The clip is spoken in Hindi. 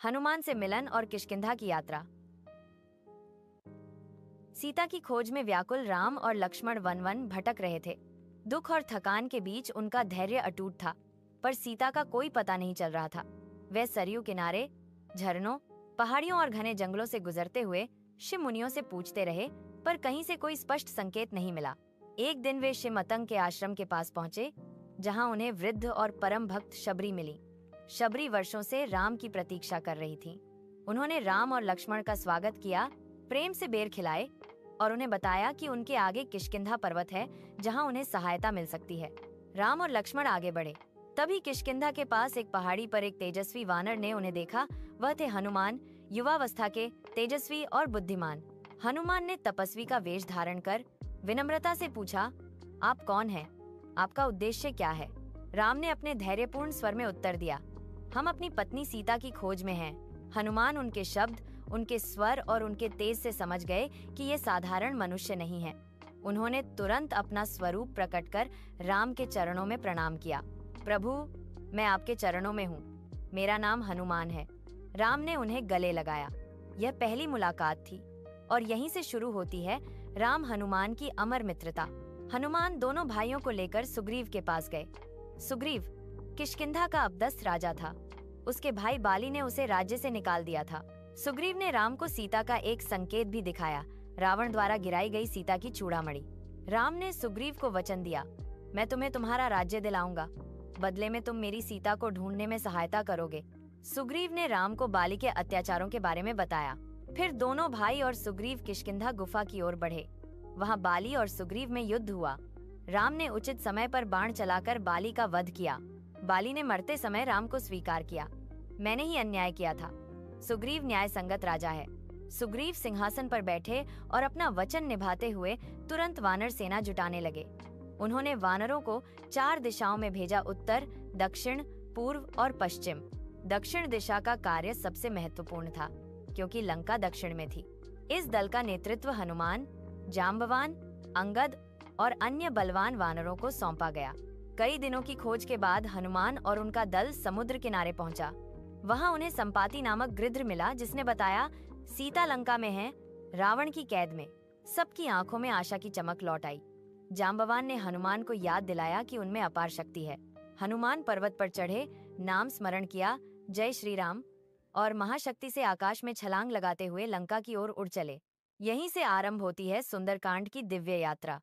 हनुमान से मिलन और किष्किंधा की यात्रा। सीता की खोज में व्याकुल राम और लक्ष्मण वन वन भटक रहे थे। दुख और थकान के बीच उनका धैर्य अटूट था, पर सीता का कोई पता नहीं चल रहा था। वे सरयू किनारे, झरनों, पहाड़ियों और घने जंगलों से गुजरते हुए शिव मुनियों से पूछते रहे, पर कहीं से कोई स्पष्ट संकेत नहीं मिला। एक दिन वे शिव मतंग के आश्रम के पास पहुंचे, जहां उन्हें वृद्ध और परम भक्त शबरी मिली। शबरी वर्षों से राम की प्रतीक्षा कर रही थी। उन्होंने राम और लक्ष्मण का स्वागत किया, प्रेम से बेर खिलाए और उन्हें बताया कि उनके आगे किष्किंधा पर्वत है, जहां उन्हें सहायता मिल सकती है। राम और लक्ष्मण आगे बढ़े। तभी किष्किंधा के पास एक पहाड़ी पर एक तेजस्वी वानर ने उन्हें देखा। वह थे हनुमान, युवावस्था के, तेजस्वी और बुद्धिमान। हनुमान ने तपस्वी का वेश धारण कर विनम्रता से पूछा, आप कौन हैं? आपका उद्देश्य क्या है? राम ने अपने धैर्यपूर्ण स्वर में उत्तर दिया, हम अपनी पत्नी सीता की खोज में हैं। हनुमान उनके शब्द, उनके स्वर और उनके तेज से समझ गए कि ये साधारण मनुष्य नहीं है। उन्होंने तुरंत अपना स्वरूप प्रकट कर राम के चरणों में प्रणाम किया। प्रभु, मैं आपके चरणों में हूँ। मेरा नाम हनुमान है। राम ने उन्हें गले लगाया। यह पहली मुलाकात थी और यहीं से शुरू होती है राम हनुमान की अमर मित्रता। हनुमान दोनों भाइयों को लेकर सुग्रीव के पास गए। सुग्रीव किष्किंधा का अपदस्थ राजा था। उसके भाई बाली ने उसे राज्य से निकाल दिया था। सुग्रीव ने राम को सीता का एक संकेत भी दिखाया, रावण द्वारा गिराई गई सीता की चूड़ामणि। राम ने सुग्रीव को वचन दिया, मैं तुम्हें तुम्हारा राज्य दिलाऊंगा, बदले में तुम मेरी सीता को ढूंढने में सहायता करोगे। सुग्रीव ने राम को बाली के अत्याचारों के बारे में बताया। फिर दोनों भाई और सुग्रीव किष्किंधा गुफा की ओर बढ़े। वहां बाली और सुग्रीव में युद्ध हुआ। राम ने उचित समय पर बाण चलाकर बाली का वध किया। बाली ने मरते समय राम को स्वीकार किया, मैंने ही अन्याय किया था। सुग्रीव न्याय संगत राजा है। सुग्रीव सिंहासन पर बैठे और अपना वचन निभाते हुए तुरंत वानर सेना जुटाने लगे। उन्होंने वानरों को 4 दिशाओं में भेजा, उत्तर, दक्षिण, पूर्व और पश्चिम। दक्षिण दिशा का कार्य सबसे महत्वपूर्ण था, क्योंकि लंका दक्षिण में थी। इस दल का नेतृत्व हनुमान, जाम्बवान, अंगद और अन्य बलवान वानरों को सौंपा गया। कई दिनों की खोज के बाद हनुमान और उनका दल समुद्र किनारे पहुंचा। वहां उन्हें संपाति नामक गृध्र मिला, जिसने बताया, सीता लंका में है, रावण की कैद में। सबकी आंखों में आशा की चमक लौट आई। जाम्बवान ने हनुमान को याद दिलाया कि उनमें अपार शक्ति है। हनुमान पर्वत पर चढ़े, नाम स्मरण किया, जय श्री राम, और महाशक्ति से आकाश में छलांग लगाते हुए लंका की ओर उड़ चले। यहीं से आरंभ होती है सुंदरकांड की दिव्य यात्रा।